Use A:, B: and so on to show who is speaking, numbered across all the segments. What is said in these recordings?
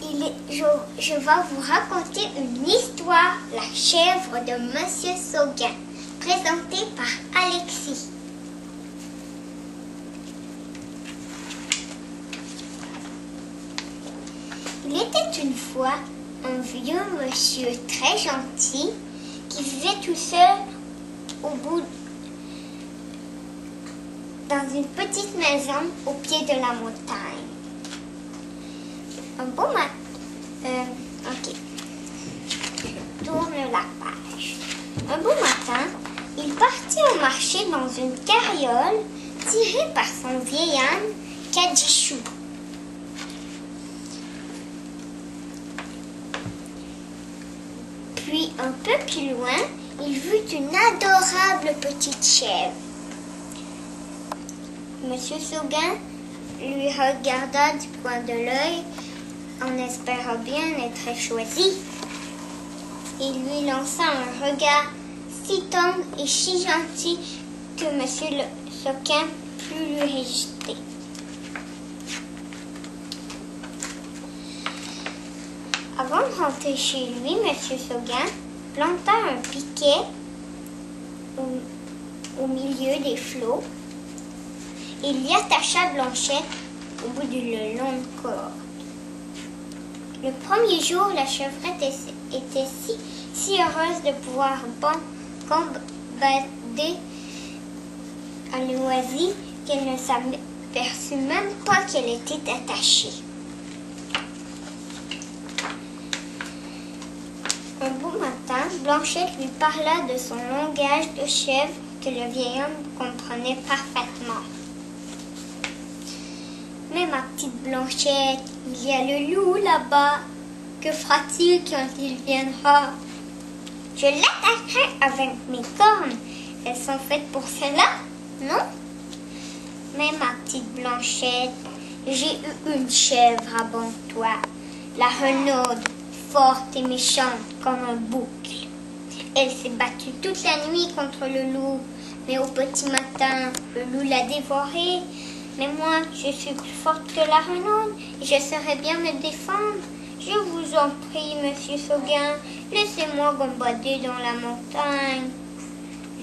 A: je vais vous raconter une histoire, la chèvre de Monsieur Sauguin, présentée par Alexis. Il était une fois un vieux monsieur très gentil qui vivait tout seul dans une petite maison au pied de la montagne. Un beau matin, je tourne la page. Un beau matin, il partit au marché dans une carriole tirée par son vieil âne Cadichou. Puis, un peu plus loin, il vit une adorable petite chèvre. Monsieur Sauguin lui regarda du coin de l'œil en espérant bien être choisi. Il lui lança un regard si tendre et si gentil que Monsieur Sauguin put lui résister. Avant de rentrer chez lui, Monsieur Sauguin planta un piquet au milieu des flots. Il y attacha Blanchette au bout d'une longue corde. Le premier jour, la chevrette était si heureuse de pouvoir gambader à l'oisie qu'elle ne s'aperçut même pas qu'elle était attachée. Un beau matin, Blanchette lui parla de son langage de chèvre que le vieil homme comprenait parfaitement. « Mais ma petite Blanchette, il y a le loup là-bas. Que fera-t-il quand il viendra? Je l'attaquerai avec mes cornes. Elles sont faites pour cela, non? Mais ma petite Blanchette, j'ai eu une chèvre avant toi, la Renaude, forte et méchante comme un bouc. Elle s'est battue toute la nuit contre le loup, mais au petit matin, le loup l'a dévorée. Mais moi, je suis plus forte que la Renaude et je saurais bien me défendre. Je vous en prie, Monsieur Sauguin, laissez-moi gambader dans la montagne. »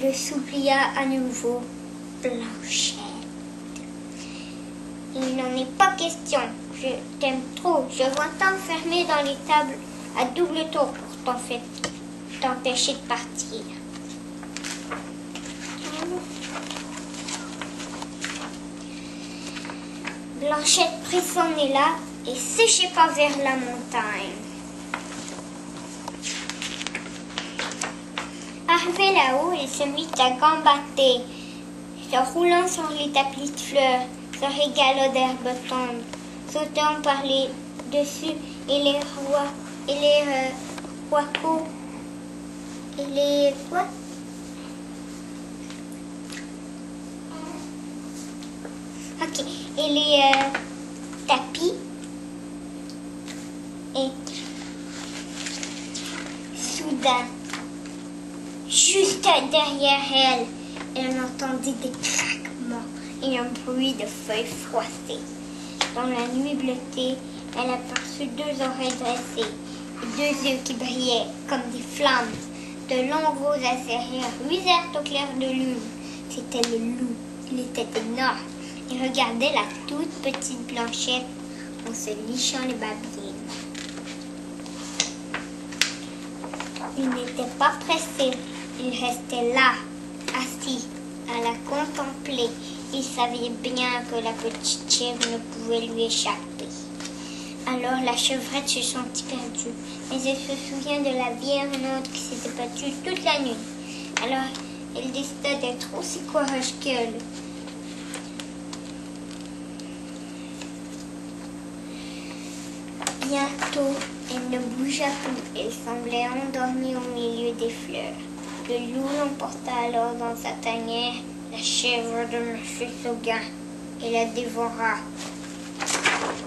A: Le supplia à nouveau Blanchette. « Il n'en est pas question. Je t'aime trop. Je vais t'enfermer dans les tables à double tour pour t'empêcher de partir. » Blanchette prit son élan et s'échappa vers la montagne. Arrivé là-haut, il se mit à gambader, se roulant sur les tapis de fleurs, se régalant d'herbes tendres, sautant par les dessus et les roicots et les quoi? Ok, et les tapis. Et soudain, juste derrière elle entendit des craquements et un bruit de feuilles froissées. Dans la nuit bleutée, elle aperçut deux oreilles dressées et deux yeux qui brillaient comme des flammes. De longs roses acérés luisèrent au clair de lune. C'était le loup. Il était énorme. Il regardait la toute petite Blanchette en se lichant les babines. Il n'était pas pressé. Il restait là, assis, à la contempler. Il savait bien que la petite chèvre ne pouvait lui échapper. Alors la chevrette se sentit perdue, mais elle se souvient de la vieille Renaude qui s'était battue toute la nuit. Alors elle décida d'être aussi courageuse qu'elle. Bientôt, elle ne bougea plus. Elle semblait endormie au milieu des fleurs. Le loup l'emporta alors dans sa tanière, la chèvre de Monsieur Sauguin, et la dévora.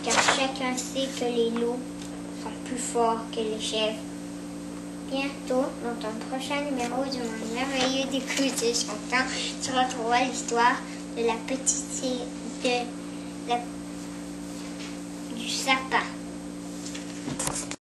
A: Car chacun sait que les loups sont plus forts que les chèvres. Bientôt, dans un prochain numéro de mon merveilleux découverte chantant, tu retrouveras l'histoire de la petite du sapin.